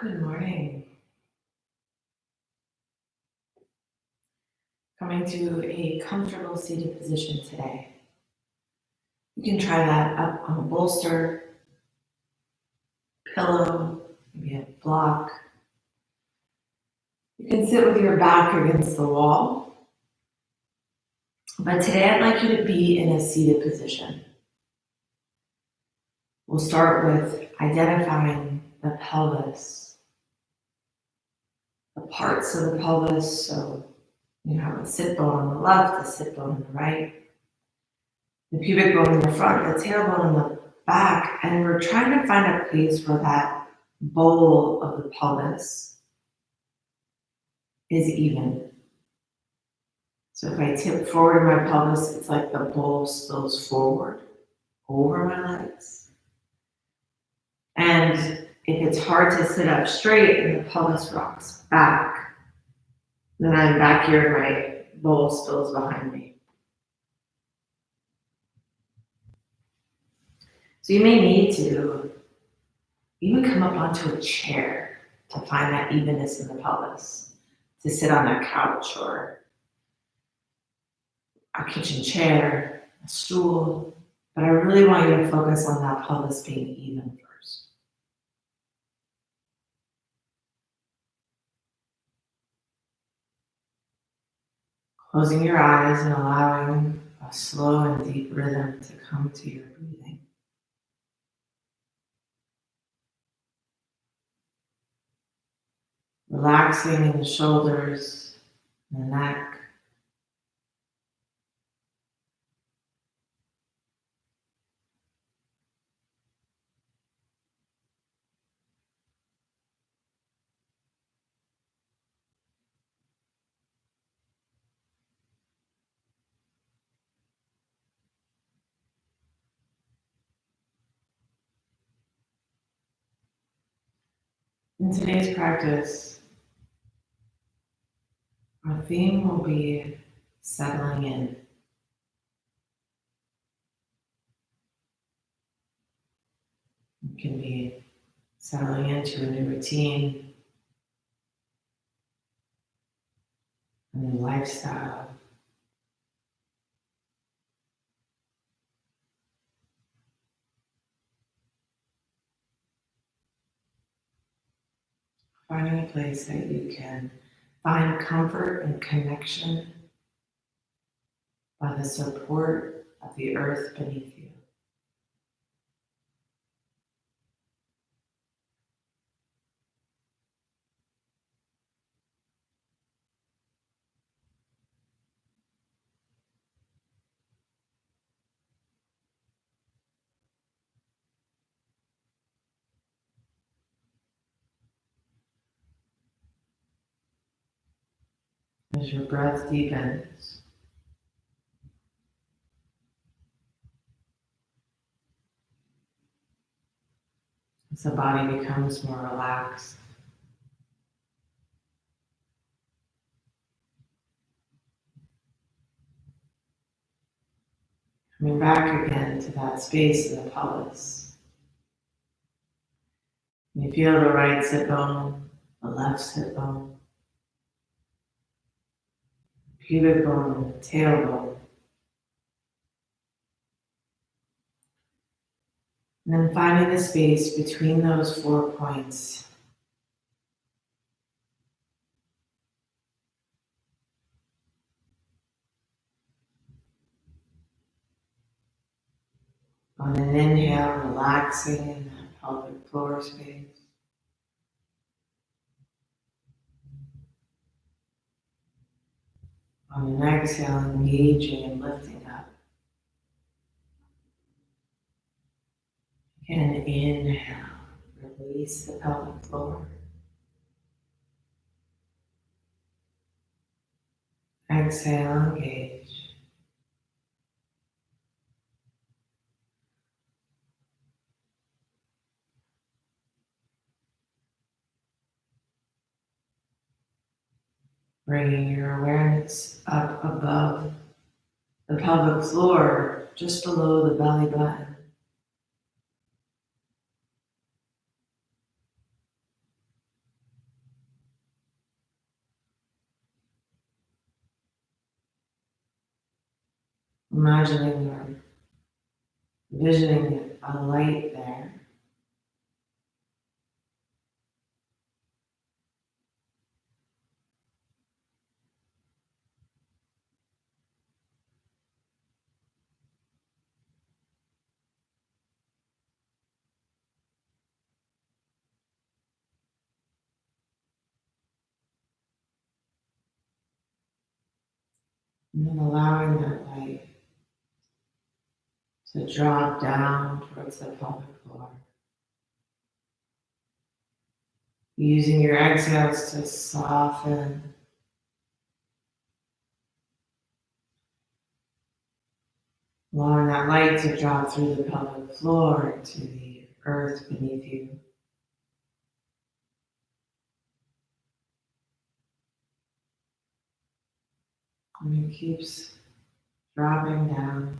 Good morning. Coming to a comfortable seated position today. You can try that up on a bolster, pillow, maybe a block. You can sit with your back against the wall. But today I'd like you to be in a seated position. We'll start with identifying the pelvis, the parts of the pelvis. So you have a sit bone on the left, a sit bone on the right, the pubic bone in the front, the tailbone in the back, and we're trying to find a place where that bowl of the pelvis is even. So if I tip forward in my pelvis, it's like the bowl spills forward over my legs. And if it's hard to sit up straight and the pelvis rocks back, then I'm back here and my bowl spills behind me. So you may need to even come up onto a chair to find that evenness in the pelvis, to sit on a couch or a kitchen chair, a stool. But I really want you to focus on that pelvis being even first. Closing your eyes and allowing a slow and deep rhythm to come to your breathing. Relaxing in the shoulders, the neck. In today's practice, our theme will be settling in. It can be settling into a new routine, a new lifestyle. Finding a place that you can find comfort and connection by the support of the earth beneath you. As your breath deepens, as the body becomes more relaxed, coming back again to that space in the pelvis. You feel the right sit bone, the left sit bone, pubic bone, tailbone. And then finding the space between those 4 points. On an inhale, relaxing in that pelvic floor space. On an exhale, engaging and lifting up. And inhale, release the pelvic floor. Exhale, engage. Bringing your awareness up above the pelvic floor, just below the belly button. imagining or envisioning a light there. And then allowing that light to drop down towards the pelvic floor. Using your exhales to soften, allowing that light to drop through the pelvic floor to the earth beneath you. And it keeps dropping down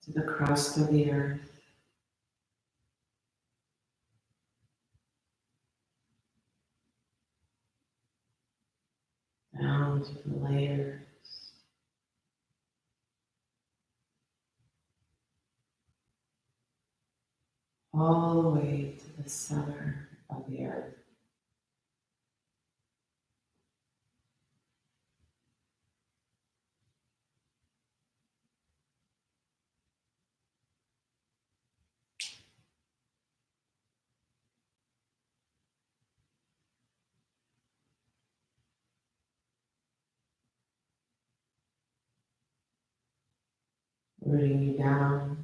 to the crust of the earth. Down to the layers. All the way to the center of the earth. Rooting you down.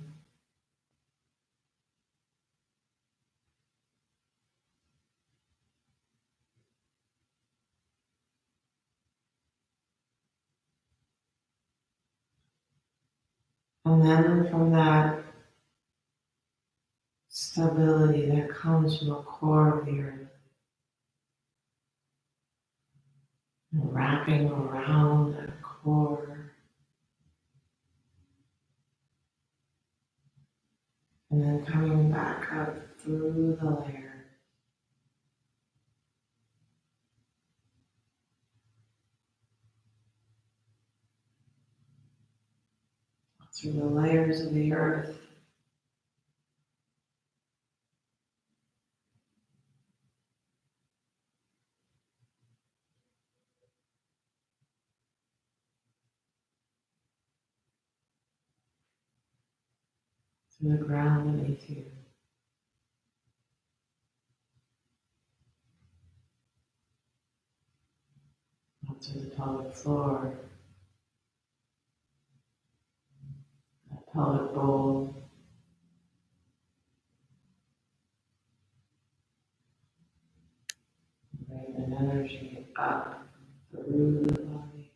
And then from that stability that comes from the core of the earth, and wrapping around that core, and then coming back up through the layer. Through the layers of the earth. Through the ground beneath you. Up to the pelvic floor, that pelvic bowl, bring that energy up through the body,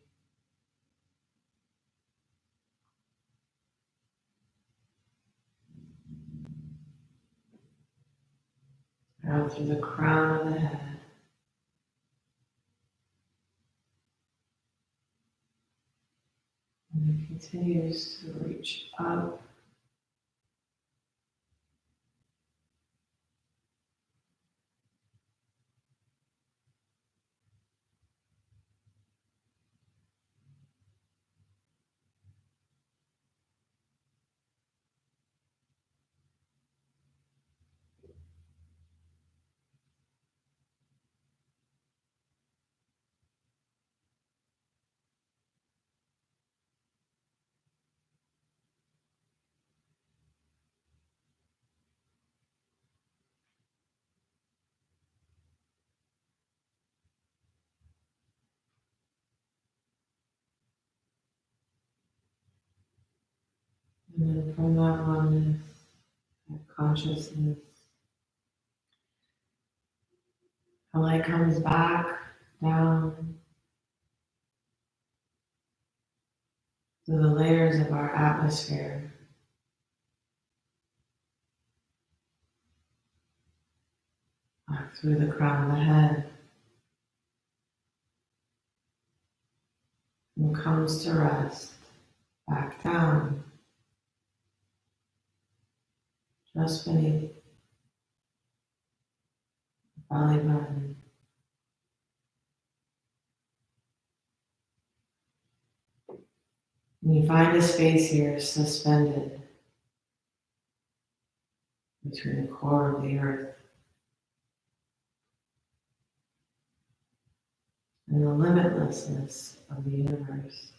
out through the crown of the head, and it continues to reach up. And then from that oneness, that consciousness, the light comes back down through the layers of our atmosphere. Back through the crown of the head. And comes to rest back down. Just beneath the belly button. And you find a space here suspended between the core of the earth and the limitlessness of the universe.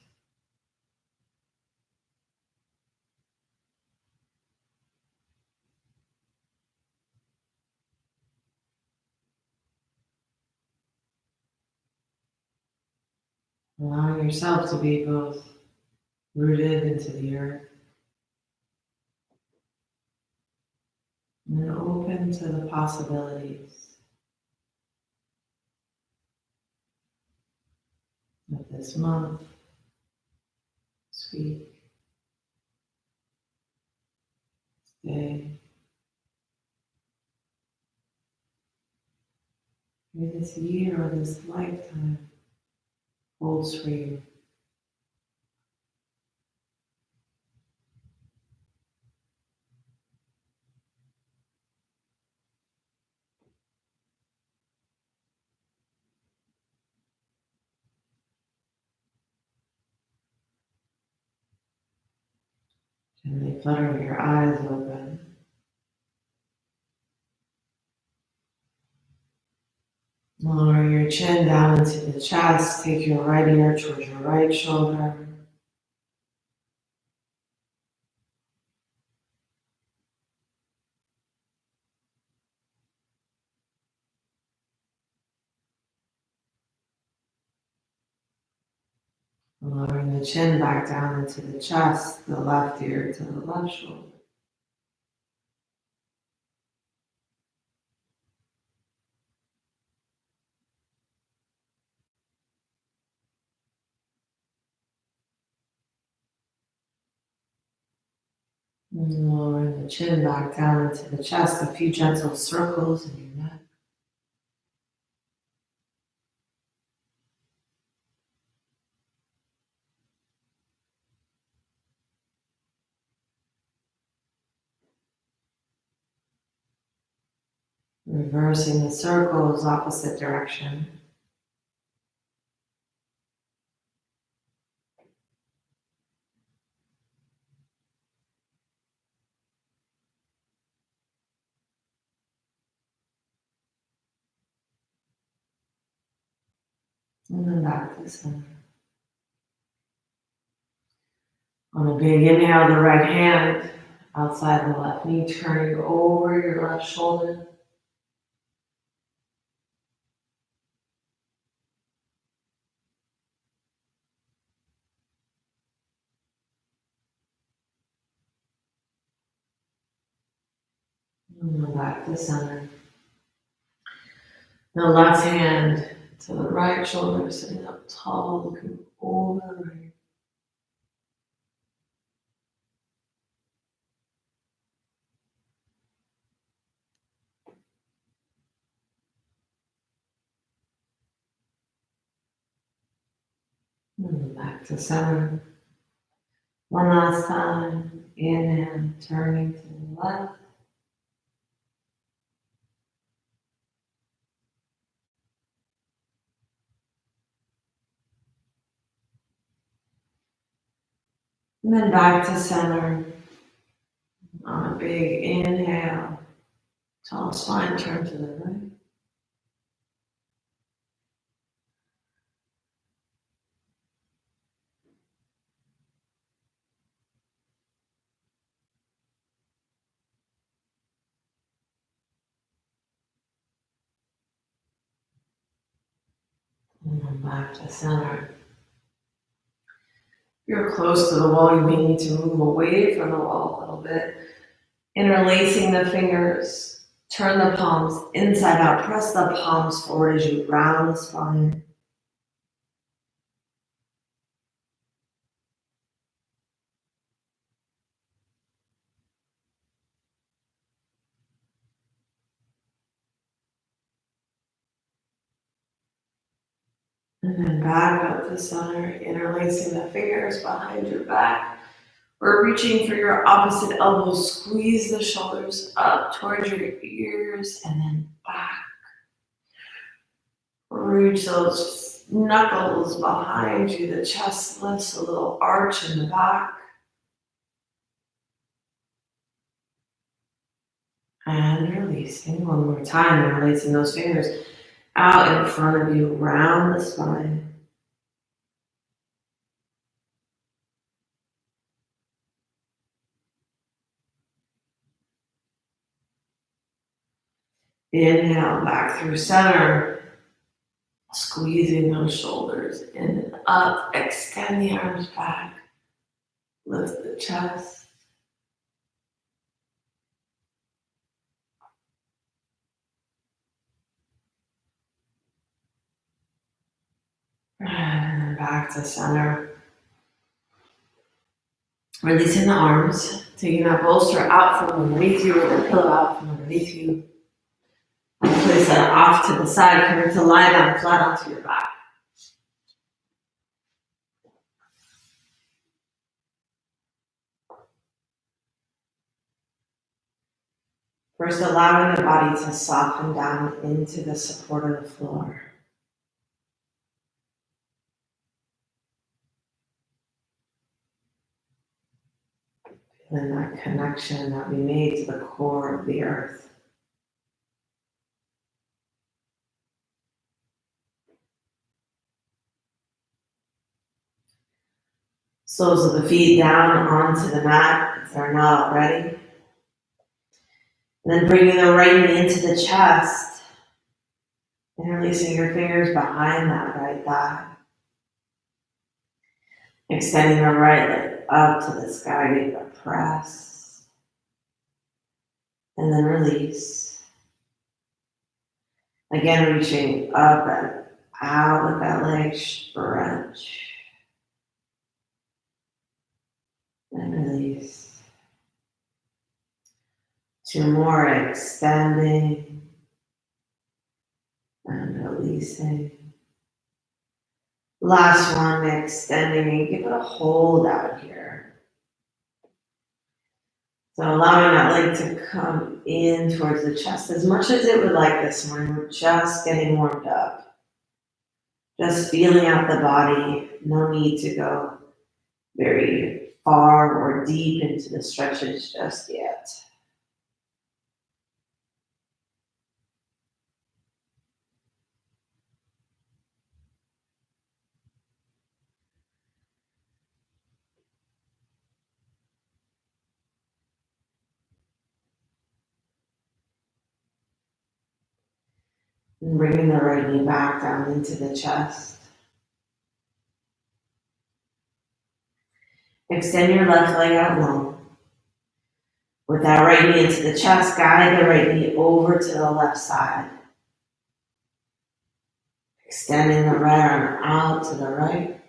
Allowing yourself to be both rooted into the earth and open to the possibilities of this month, this week, this day, maybe this year or this lifetime holds for you. Gently flutter your eyes open. Lower your chin down into the chest. Take your right ear towards your right shoulder. Lowering the chin back down into the chest, the left ear to the left shoulder. And lowering the chin back down into the chest, a few gentle circles in your neck. Reversing the circles opposite direction. And then back to center. On a big inhale, the right hand outside the left knee, turning over your left shoulder. And then back to center. The left hand to the right shoulder, sitting up tall, looking over the right. And then back to center. One last time. Inhale, turning to the left. And then back to center. On a big inhale, tall spine, turn to the right. And then back to center. If you're close to the wall, you may need to move away from the wall a little bit. Interlacing the fingers, turn the palms inside out, press the palms forward as you round the spine. And then back up to center, interlacing the fingers behind your back. Or reaching for your opposite elbow, squeeze the shoulders up towards your ears and then back. Reach those knuckles behind you, the chest lifts, a little arch in the back. And releasing one more time, releasing those fingers out in front of you, around the spine. Inhale back through center, squeezing those shoulders in and up, extend the arms back, lift the chest. And then back to center. Releasing the arms, taking that bolster out from underneath you, or the pillow out from underneath you. And place that off to the side, coming to lie down flat onto your back. First, allowing the body to soften down into the support of the floor. And that connection that we made to the core of the earth. Soles of the feet down onto the mat if they're not already. And then bringing the right knee into the chest and releasing your fingers behind that right thigh. Extending the right leg up to the sky, give a press. And then release. Again, reaching up and out with that leg stretch. And release. Two more, extending and releasing. Last one, extending, and give it a hold out here. So allowing that leg to come in towards the chest as much as it would like this morning. We're just getting warmed up. Just feeling out the body. No need to go very far or deep into the stretches just yet. And bringing the right knee back down into the chest. Extend your left leg out long. With that right knee into the chest, guide the right knee over to the left side. Extending the right arm out to the right.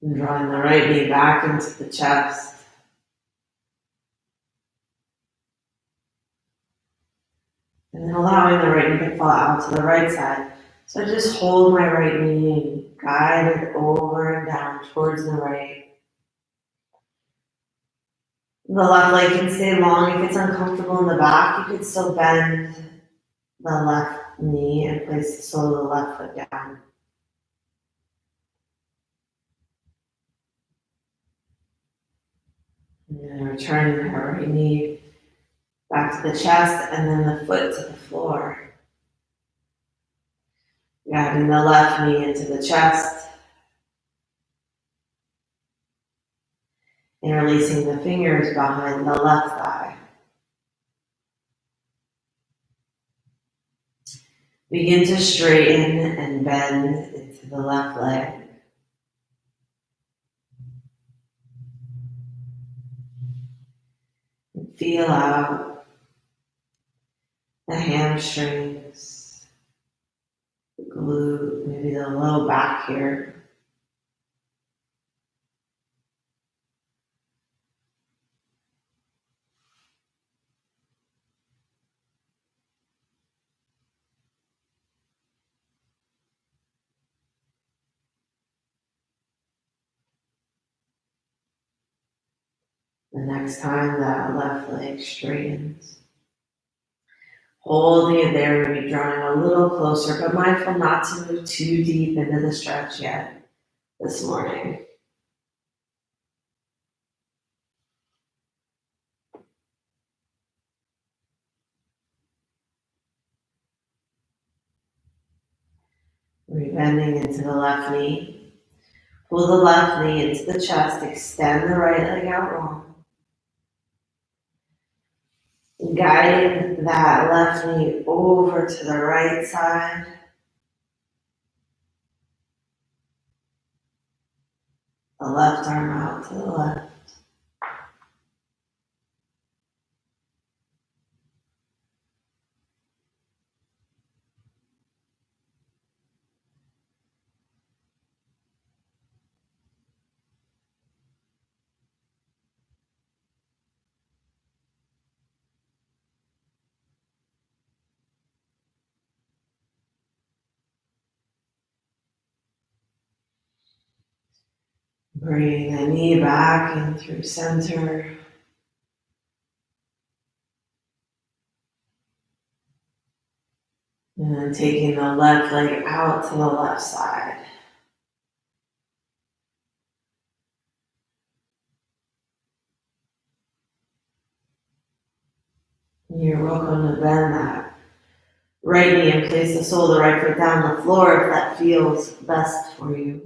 And drawing the right knee back into the chest. And then allowing the right knee to fall out to the right side. So just hold my right knee and guide it over and down towards the right. The left leg can stay long. If it's uncomfortable in the back, you could still bend the left knee and place the sole of the left foot down. And then returning the right knee back to the chest and then the foot to the floor. Guiding the left knee into the chest. And releasing the fingers behind the left thigh. Begin to straighten and bend into the left leg. Feel out the hamstrings, the glute, maybe the low back here. The next time that left leg straightens, holding it there, maybe drawing a little closer, but mindful not to move too deep into the stretch yet this morning. Rebending into the left knee. Pull the left knee into the chest, extend the right leg out long. Guiding that left knee over to the right side. The left arm out to the left. Bring the knee back in through center. And then taking the left leg out to the left side. You're welcome to bend that right knee and place the sole of the right foot down the floor if that feels best for you.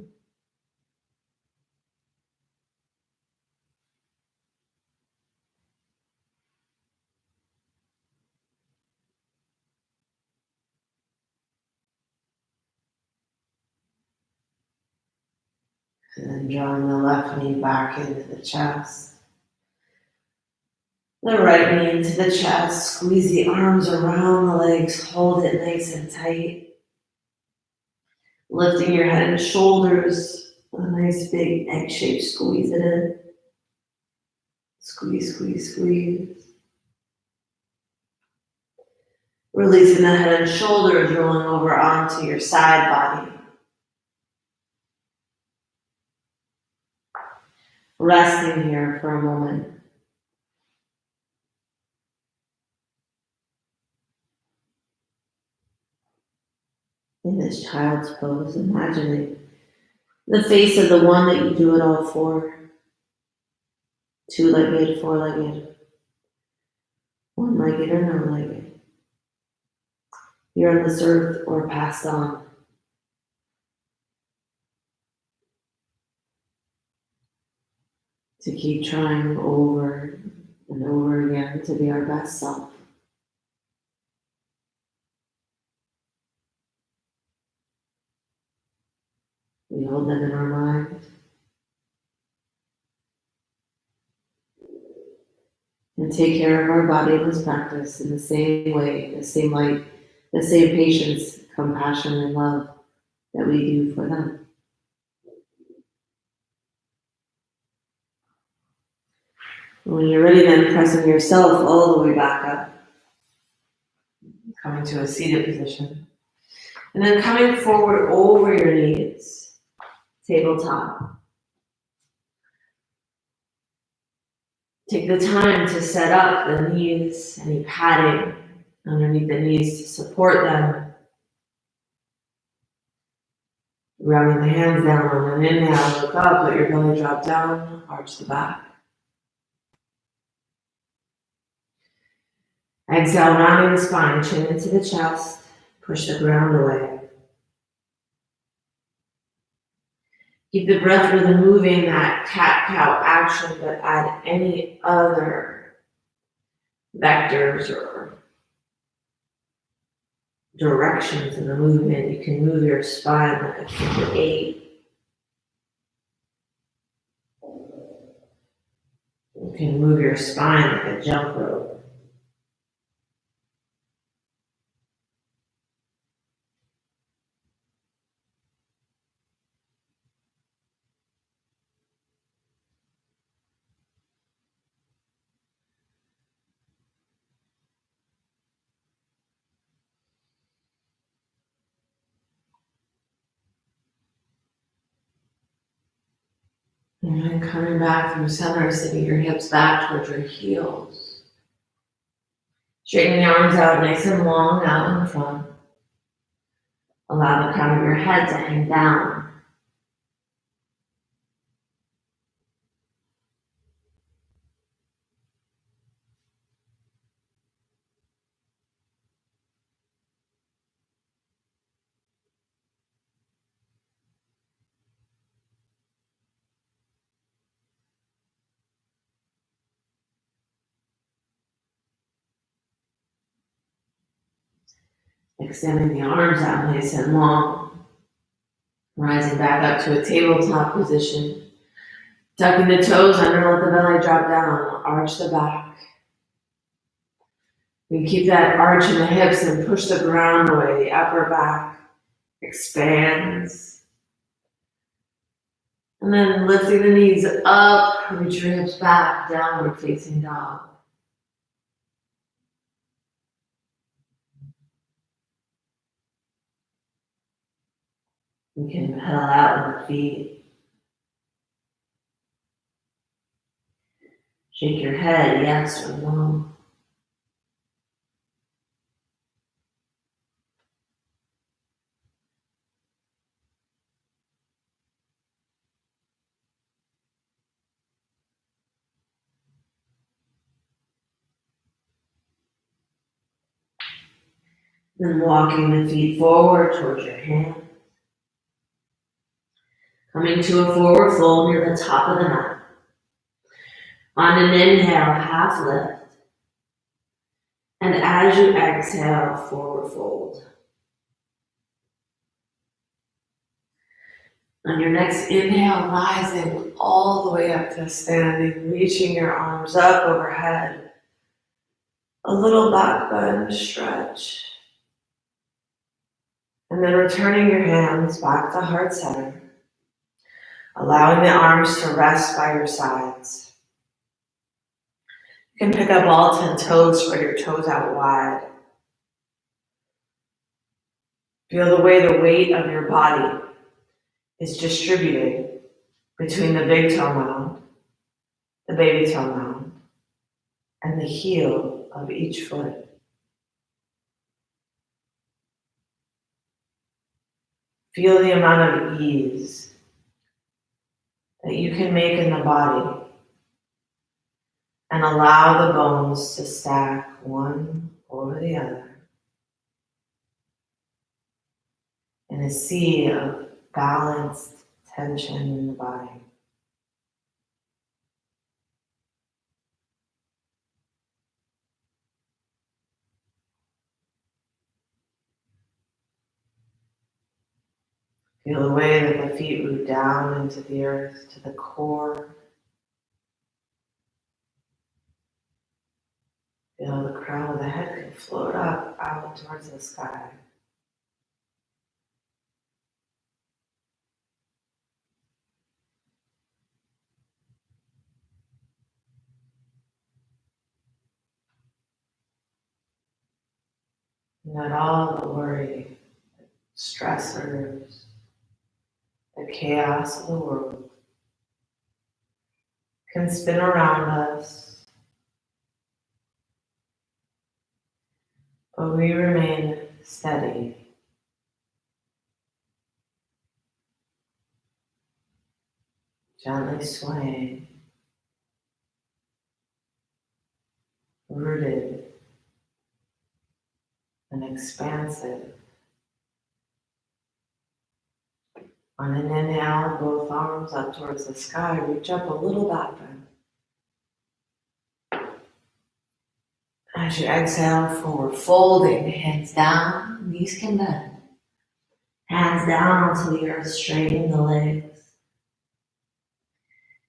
And then drawing the left knee back into the chest. The right knee into the chest. Squeeze the arms around the legs. Hold it nice and tight. Lifting your head and shoulders. A nice big egg shape. Squeeze it in. Squeeze, squeeze, squeeze. Releasing the head and shoulders, rolling over onto your side body. Resting here for a moment. In this child's pose, imagining the face of the one that you do it all for. Two-legged, four-legged, one-legged or no-legged. You're on this earth or passed on. To keep trying over and over again to be our best self. We hold them in our mind. And take care of our body in this practice in the same way, the same light, the same patience, compassion, and love that we do for them. When you're ready, then pressing yourself all the way back up. Coming to a seated position. And then coming forward over your knees, tabletop. Take the time to set up the knees, any padding underneath the knees to support them. Rounding the hands down on an inhale, look up, let your belly drop down, arch the back. Exhale, rounding the spine, chin into the chest, push the ground away. Keep the breath rhythm moving, that cat-cow action, but add any other vectors or directions in the movement. You can move your spine like a figure eight. You can move your spine like a jump rope. And then coming back from center, sitting your hips back towards your heels. Straighten the arms out nice and long out in front. Allow the crown of your head to hang down. Extending the arms out nice and long. Rising back up to a tabletop position. Tucking the toes under, let the belly drop down. Arch the back. We keep that arch in the hips and push the ground away. The upper back expands. And then lifting the knees up, reach your hips back, downward facing dog. You can pedal out on the feet. Shake your head, yes or no. Then walking the feet forward towards your hands. Coming to a forward fold near the top of the mat. On an inhale, half lift. And as you exhale, forward fold. On your next inhale, rising all the way up to standing, reaching your arms up overhead. A little back bend stretch. And then returning your hands back to heart center. Allowing the arms to rest by your sides. You can pick up all 10 toes, spread your toes out wide. Feel the way the weight of your body is distributed between the big toe mound, the baby toe mound, and the heel of each foot. Feel the amount of ease that you can make in the body and allow the bones to stack one over the other in a sea of balanced tension in the body. Feel the way that the feet root down into the earth, to the core. Feel the crown of the head can float up out towards the sky. Let all the worry, stressors, the chaos of the world can spin around us, but we remain steady. Gently swaying, rooted and expansive. On an inhale, both arms up towards the sky, reach up a little back bend. As you exhale, forward folding, hands down, knees can bend. Hands down onto the earth, straighten the legs.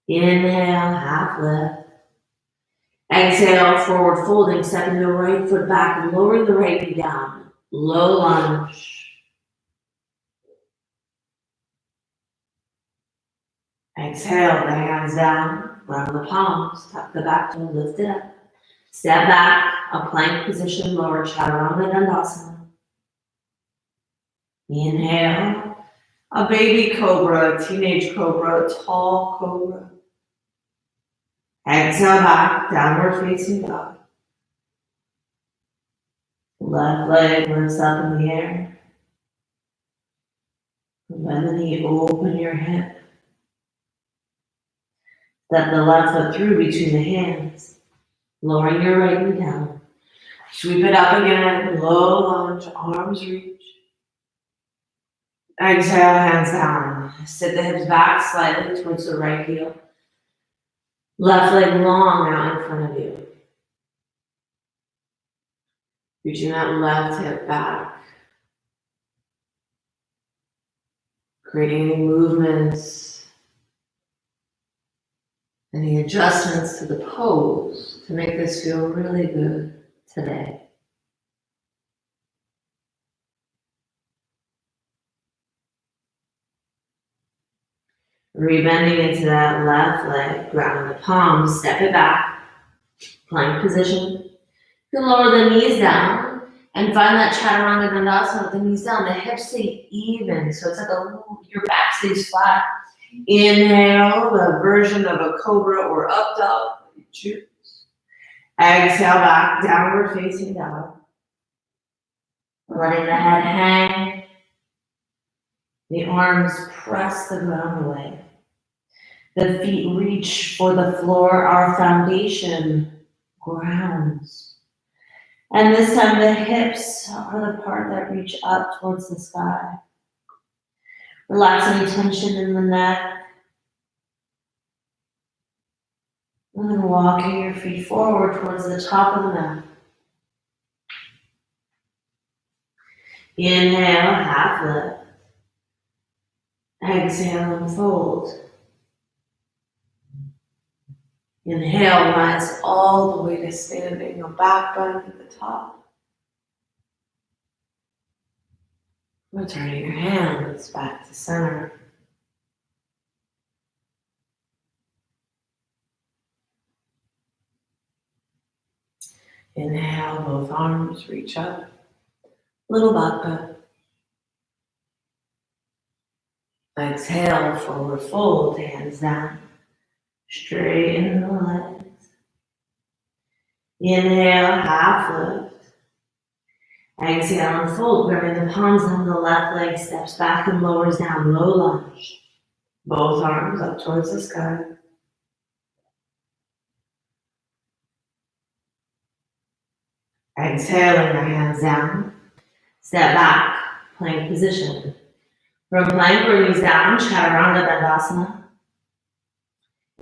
Inhale, half lift. Exhale, forward folding, stepping the right foot back, lowering the right knee down. Low lunge. Exhale, the hands down, ground the palms, tuck the back toe, lift it up. Step back, a plank position, lower chaturanga dandasana. Inhale, a baby cobra, teenage cobra, tall cobra. Exhale back, downward facing dog. Left leg lifts up in the air. Bend the knee, open your hip. Step the left foot through between the hands. Lowering your right knee down. Sweep it up again, low lunge, arms reach. Exhale, hands down. Sit the hips back slightly towards the right heel. Left leg long out in front of you. Reaching that left hip back. Creating any movements, any adjustments to the pose to make this feel really good today. Rebending into that left leg, ground the palms, step it back, plank position. You can lower the knees down and find that chaturanga dandasana with the knees down. The hips stay even, so it's like your back stays flat. Inhale, the version of a cobra or up dog, you choose. Exhale back, downward facing dog. Letting the head hang. The arms press the ground away. The feet reach for the floor, our foundation grounds. And this time the hips are the part that reach up towards the sky. Relax any tension in the neck. And then walking your feet forward towards the top of the mat. Inhale, half lift. Exhale and fold. Inhale, rise all the way to standing, your back bend at the top. Returning your hands back to center. Inhale, both arms reach up. Little back bend. Exhale, forward fold, hands down. Straighten the legs. Inhale, half lift. Exhale and fold, grabbing the palms down, the left leg steps back and lowers down, low lunge. Both arms up towards the sky. Exhaling the hands down. Step back, plank position. From plank or knees down, chaturanga dandasana.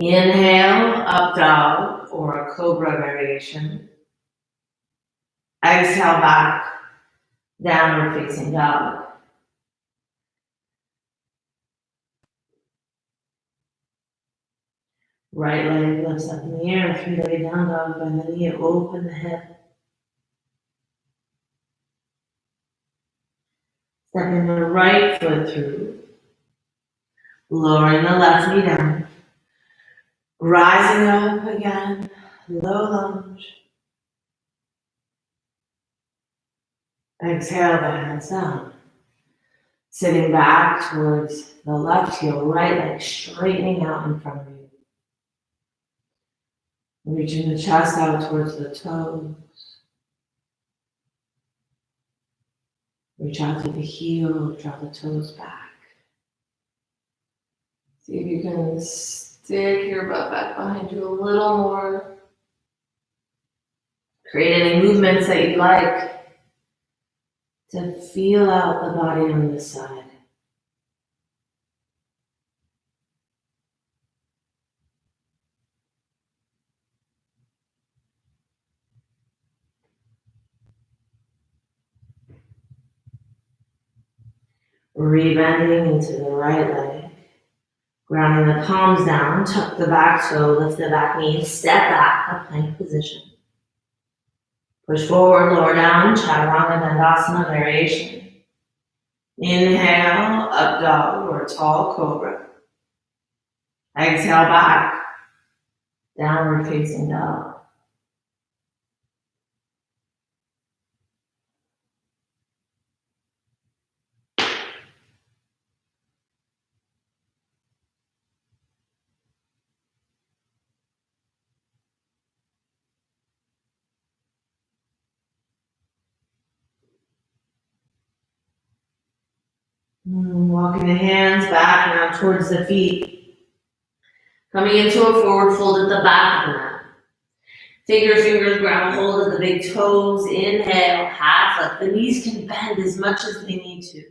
Inhale, up dog or a cobra variation. Exhale back, downward facing dog. Right leg lifts up in the air, three-legged down dog, bend the knee, open the hip. Stepping the right foot through, lowering the left knee down, rising up again, low lunge. Exhale the hands down. Sitting back towards the left heel, right leg straightening out in front of you. Reaching the chest out towards the toes. Reach out to the heel, draw the toes back. See if you can stick your butt back behind you a little more. Create any movements that you'd like to feel out the body on this side. Rebending into the right leg. Grounding the palms down, tuck the back toe, lift the back knee, step back, a plank position. Push forward, lower down, Chaturanga Dandasana variation. Inhale, up dog or tall cobra. Exhale back, downward facing dog. Walking the hands back now towards the feet. Coming into a forward fold at the back of the mat. Take your fingers, grab a hold of the big toes. Inhale, half lift. The knees can bend as much as they need to.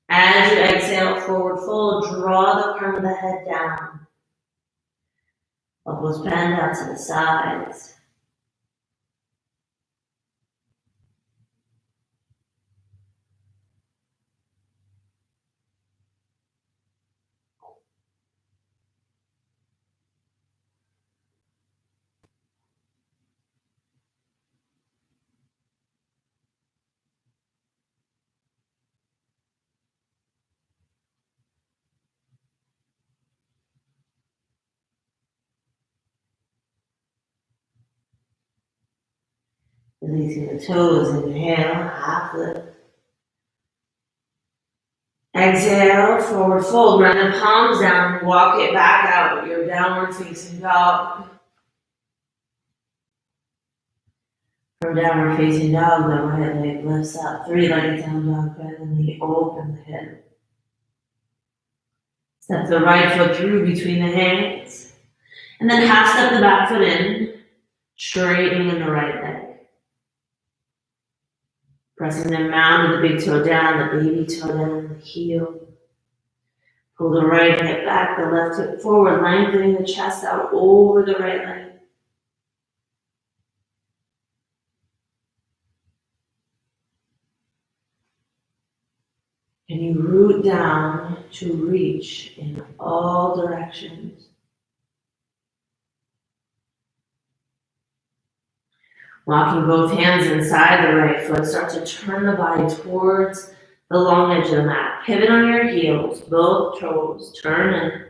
As you exhale, forward fold, draw the crown of the head down. Elbows bend out to the sides. Releasing the toes, inhale, half lift. Exhale, forward fold, run the palms down, walk it back out, your downward facing dog. From downward facing dog, the right leg lifts up, three-legged down dog, bend the knee, open the hip. Step the right foot through between the hands, and then half step the back foot in, straightening the right leg. Pressing the mound of the big toe down, the baby toe down, the heel. Pull the right hip back, the left hip forward, lengthening the chest out over the right leg. And you root down to reach in all directions. Walking both hands inside the right foot, start to turn the body towards the long edge of the mat. Pivot on your heels, both toes, turn in.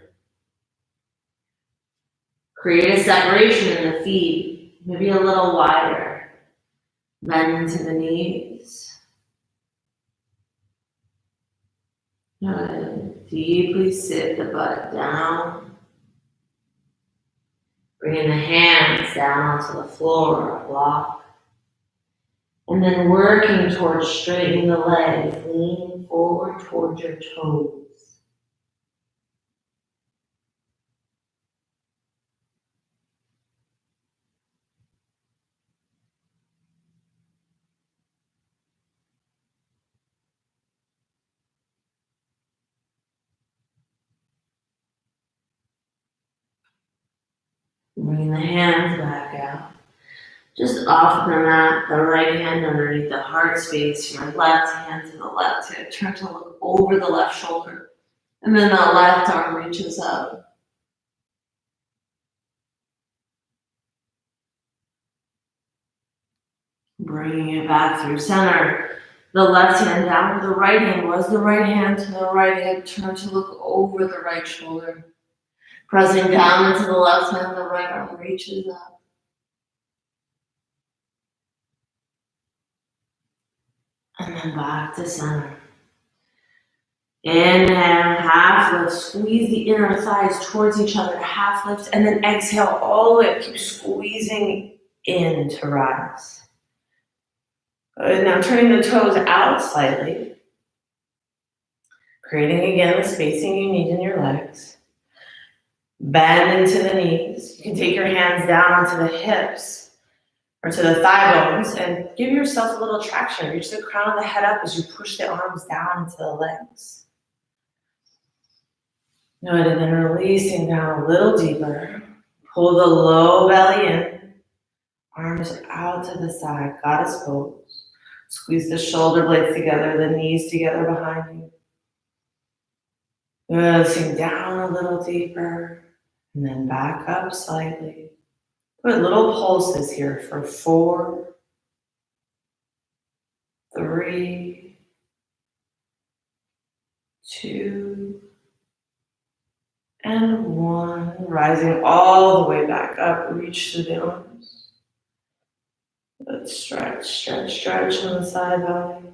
Create a separation in the feet, maybe a little wider. Bend into the knees. Good. Deeply sit the butt down. Bringing the hands down onto the floor or a block. And then working towards straightening the legs, leaning forward towards your toes. Bringing the hands back out. Just off the mat, the right hand underneath the heart space, your left hand to the left hip. Turn to look over the left shoulder. And then the left arm reaches up. Bringing it back through center. The left hand down where the right hand was. The right hand to the right hip. Turn to look over the right shoulder. Pressing down into the left hand, the right arm reaches up. And then back to center. Inhale, half lift, squeeze the inner thighs towards each other, half lift, and then exhale all the way up, keep squeezing in to rise. Good, now turning the toes out slightly. Creating again the spacing you need in your legs. Bend into the knees. You can take your hands down onto the hips or to the thigh bones and give yourself a little traction. Reach the crown of the head up as you push the arms down into the legs. Good, and then releasing down a little deeper. Pull the low belly in. Arms out to the side, goddess pose. Squeeze the shoulder blades together, the knees together behind you. Good, sink down a little deeper and then back up slightly. Put little pulses here for 4, 3, 2, and 1. Rising all the way back up, reach through the arms. Good, stretch, stretch, stretch on the side body.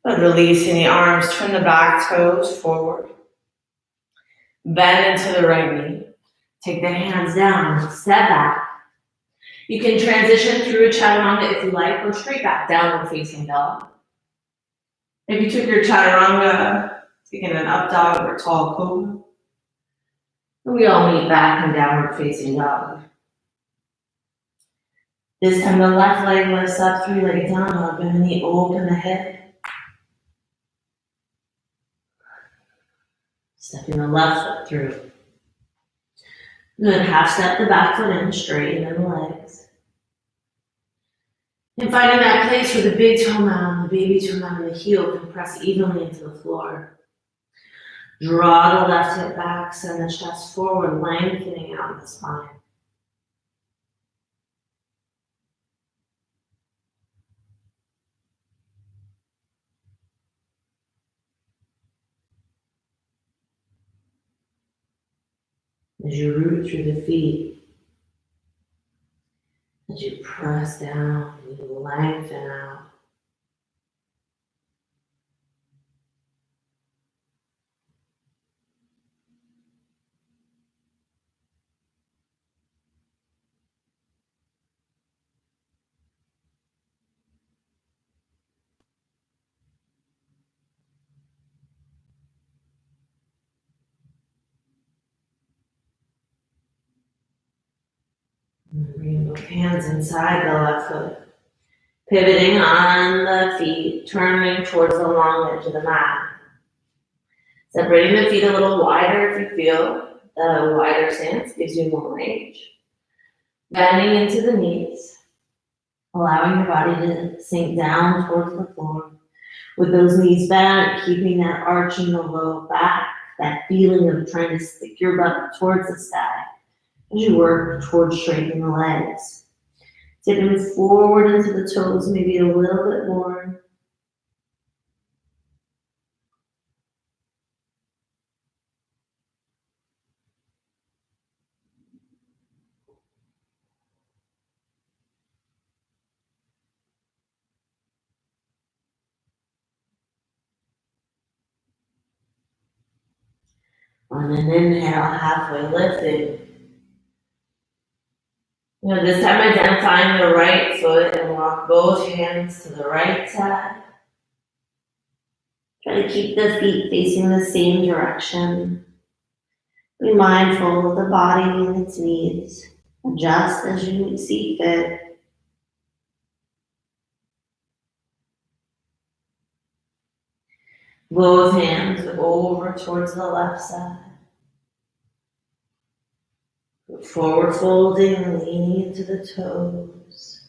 Good, releasing the arms, turn the back toes forward. Bend into the right knee. Take the hands down, step back. You can transition through a chaturanga if you like, or straight back, downward facing dog. If you took your chaturanga, taking an up dog or tall cobra. We all meet back in downward facing dog. This time the left leg lifts up, 3-legged down dog, bend the knee, open the hip. Stepping the left foot through. Good, half step the back foot in, straighten the legs. And finding that place where the big toe mound, the baby toe mound, and the heel can press evenly into the floor. Draw the left hip back, send the chest forward, lengthening out the spine. As you root through the feet, as you press down, you lengthen out. And bring both hands inside the left foot. Pivoting on the feet, turning towards the long edge of the mat. Separating the feet a little wider if you feel. The wider stance gives you more range. Bending into the knees, allowing your body to sink down towards the floor. With those knees bent, keeping that arch in the low back, that feeling of trying to stick your butt towards the sky as you work towards straightening the legs. Tipping forward into the toes, maybe a little bit more. On an inhale, halfway lifting. This time identifying the right foot and walk both hands to the right side. Try to keep the feet facing the same direction. Be mindful of the body and its needs. Adjust as you see fit. Both hands over towards the left side. Forward folding, leaning into the toes.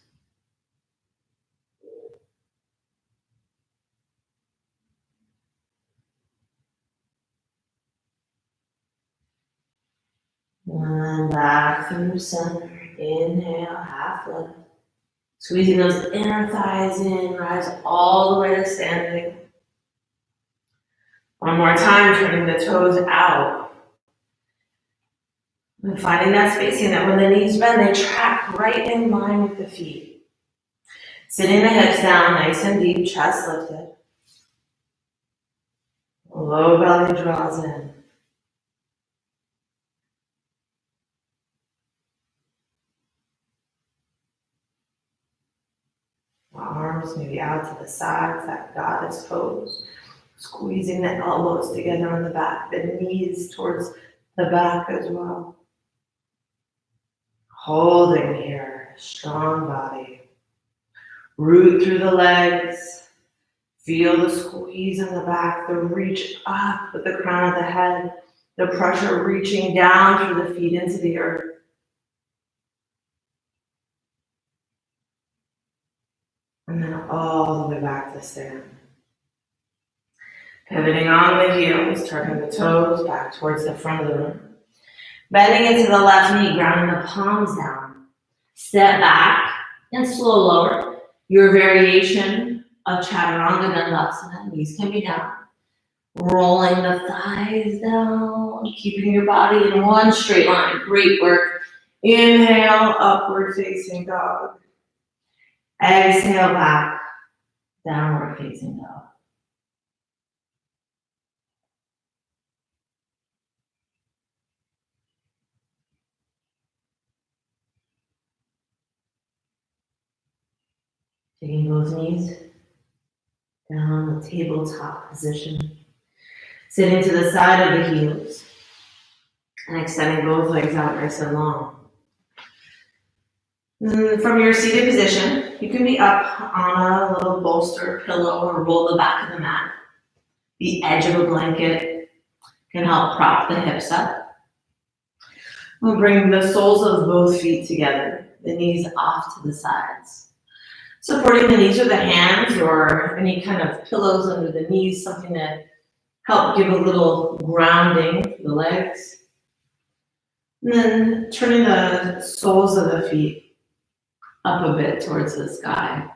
And back through center. Inhale, half lift. Squeezing those inner thighs in, rise all the way to standing. One more time, turning the toes out. And finding that spacing that when the knees bend, they track right in line with the feet. Sitting the hips down, nice and deep, chest lifted. Low belly draws in. Arms maybe out to the sides, that goddess pose. Squeezing the elbows together on the back, the knees towards the back as well. Holding here, strong body. Root through the legs. Feel the squeeze in the back, the reach up with the crown of the head, the pressure reaching down through the feet into the earth. And then all the way back to stand. Pivoting on the heels, turning the toes back towards the front of the room. Bending into the left knee, grounding the palms down. Step back and slow lower. Your variation of Chaturanga Dandasana, knees can be down. Rolling the thighs down, keeping your body in one straight line. Great work. Inhale, upward facing dog. Exhale back, downward facing dog. Taking those knees down the tabletop position. Sitting to the side of the heels and extending both legs out nice and long. From your seated position, you can be up on a little bolster, pillow, or roll the back of the mat. The edge of a blanket can help prop the hips up. We'll bring the soles of both feet together, the knees off to the sides. Supporting the knees with the hands or any kind of pillows under the knees, something to help give a little grounding for the legs. And then turning the soles of the feet up a bit towards the sky,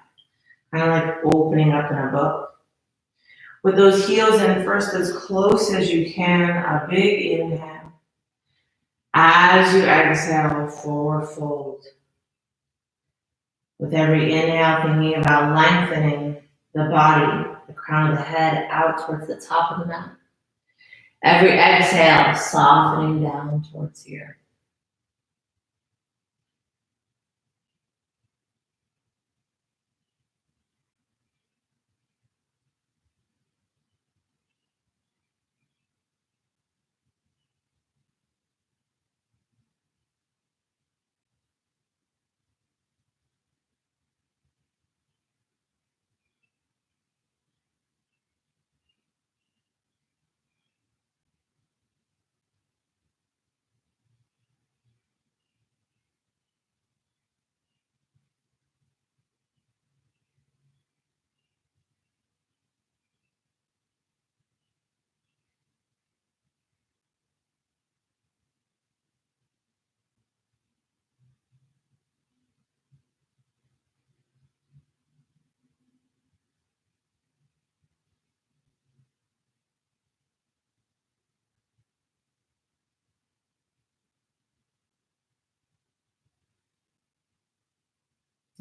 kind of like opening up in a book. With those heels in first as close as you can, a big inhale. As you exhale, forward fold. With every inhale, thinking about lengthening the body, the crown of the head out towards the top of the mat. Every exhale, softening down towards here.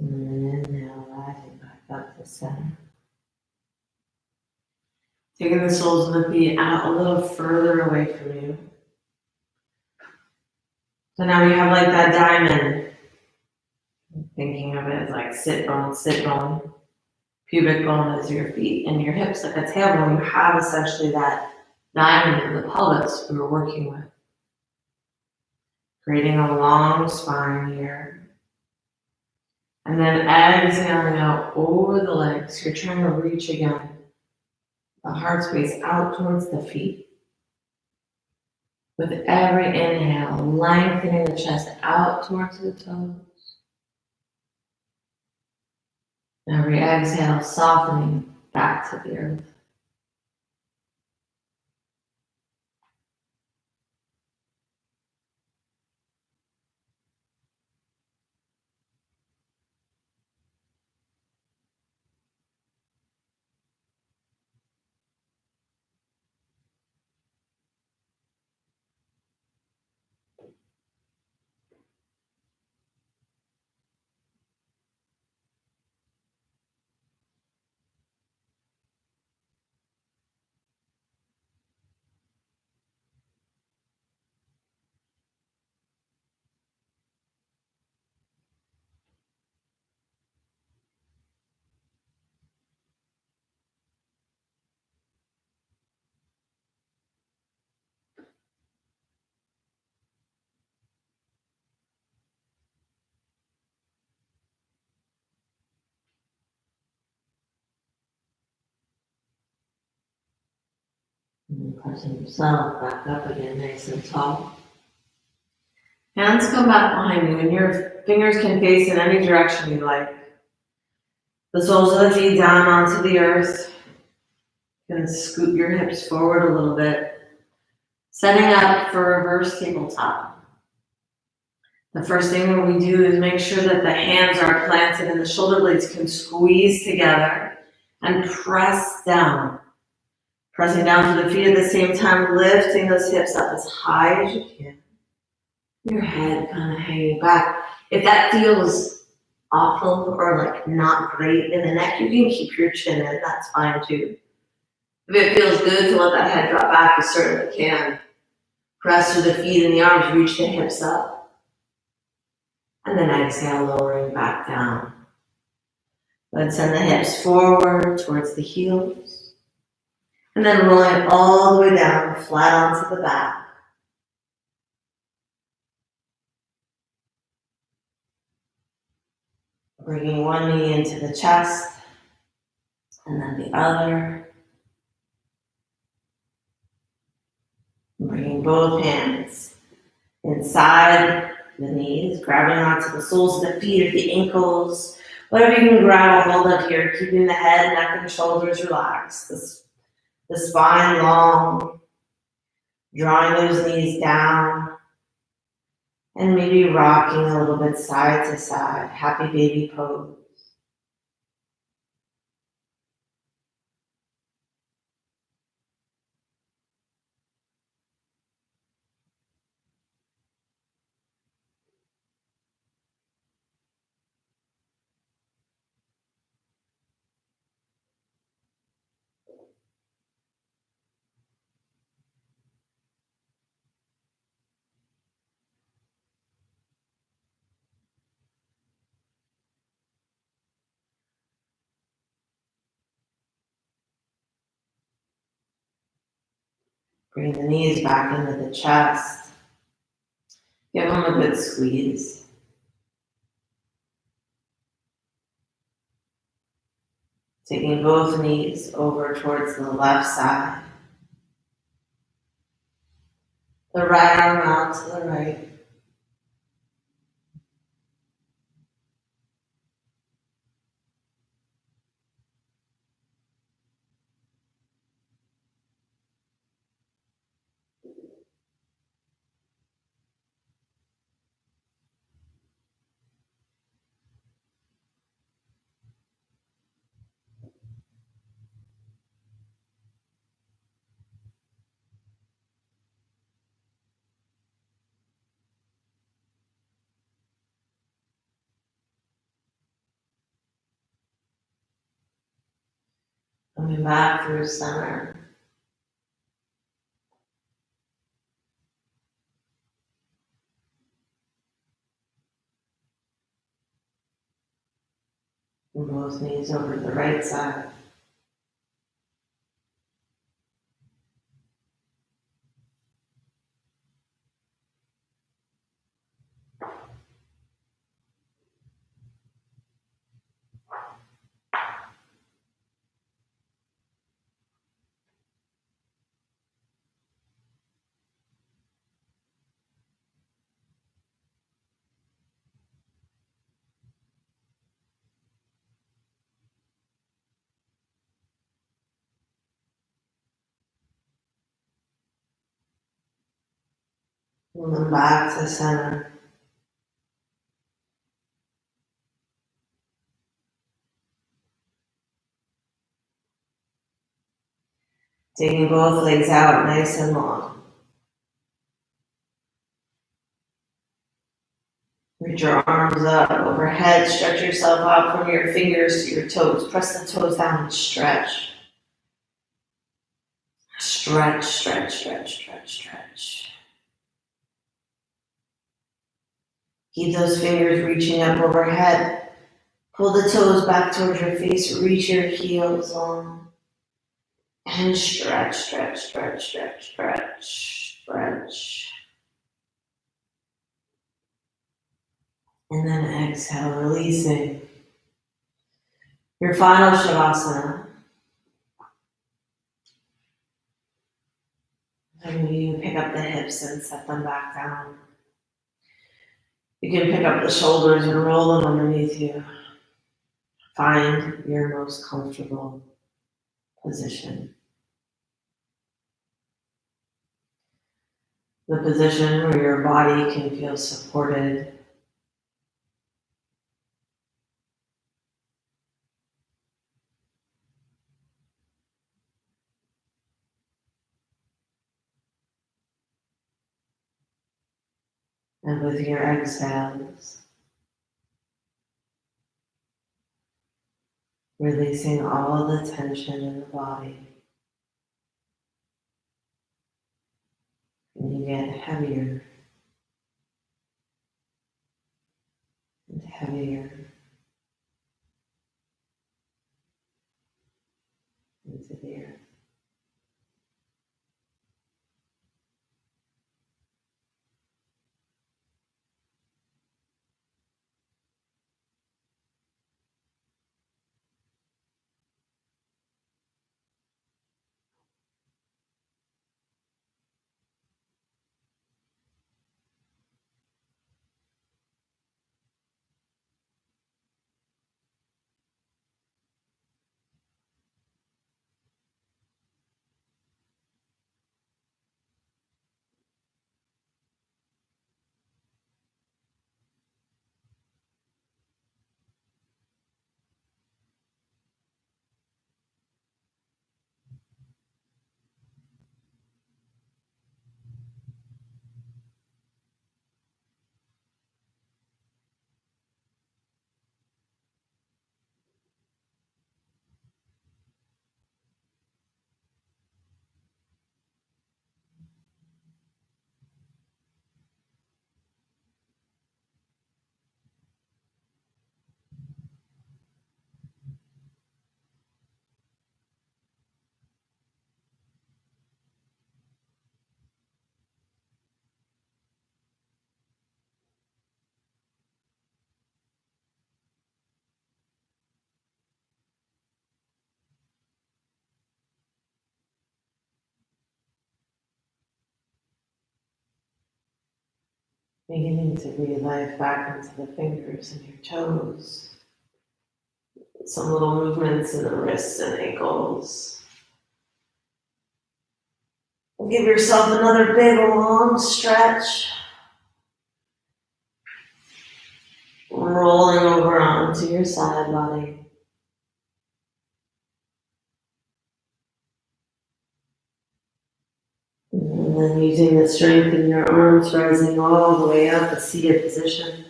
And then inhale, rising back up to center. Taking the soles of the feet out a little further away from you. So now we have like that diamond. Thinking of it as like sit bone. Pubic bone is your feet and your hips like a tailbone. You have essentially that diamond in the pelvis we were working with. Creating a long spine here. And then exhaling out over the legs. You're trying to reach again. The heart space out towards the feet. With every inhale, lengthening the chest out towards the toes. Every exhale, softening back to the earth. And pressing yourself back up again, nice and tall. Hands come back behind you and your fingers can face in any direction you like. The soles of the feet down onto the earth. You can scoot your hips forward a little bit, setting up for reverse tabletop. The first thing that we do is make sure that the hands are planted and the shoulder blades can squeeze together and press down. Pressing down to the feet at the same time, lifting those hips up as high as you can. Your head kind of hanging back. If that feels awful or like not great in the neck, you can keep your chin in, that's fine too. If it feels good to let that head drop back, you certainly can. Press through the feet and the arms, reach the hips up. And then exhale, lowering back down. Let's send the hips forward towards the heels. And then rolling all the way down, flat onto the back. Bringing one knee into the chest, and then the other. Bringing both hands inside the knees, grabbing onto the soles of the feet or the ankles. Whatever you can grab a hold of here, keeping the head, neck, and shoulders relaxed. The spine long, drawing those knees down, and maybe rocking a little bit side to side, happy baby pose. Bring the knees back into the chest. Give them a good squeeze. Taking both knees over towards the left side. The right arm out to the right. Coming back through center. And both knees over to the right side. And then back to center. Taking both legs out nice and long. Reach your arms up overhead. Stretch yourself out from your fingers to your toes. Press the toes down and stretch. Stretch, stretch, stretch, stretch, stretch. Keep those fingers reaching up overhead. Pull the toes back towards your face. Reach your heels long. And stretch, stretch, stretch, stretch, stretch, stretch. And then exhale, releasing. Your final Shavasana. And you pick up the hips and set them back down. You can pick up the shoulders and roll them underneath you. Find your most comfortable position. the position where your body can feel supported. And with your exhales, releasing all the tension in the body. And you get heavier and heavier into the earth. Beginning to breathe life back into the fingers and your toes. Some little movements in the wrists and ankles. Give yourself another big long stretch. Rolling over onto your side body. And then using the strength in your arms, rising all the way up, a seated position.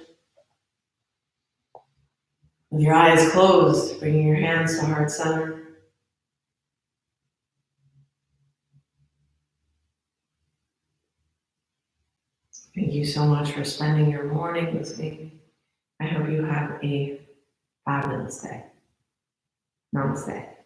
With your eyes closed, bringing your hands to heart center. Thank you so much for spending your morning with me. I hope you have a fabulous day. Namaste.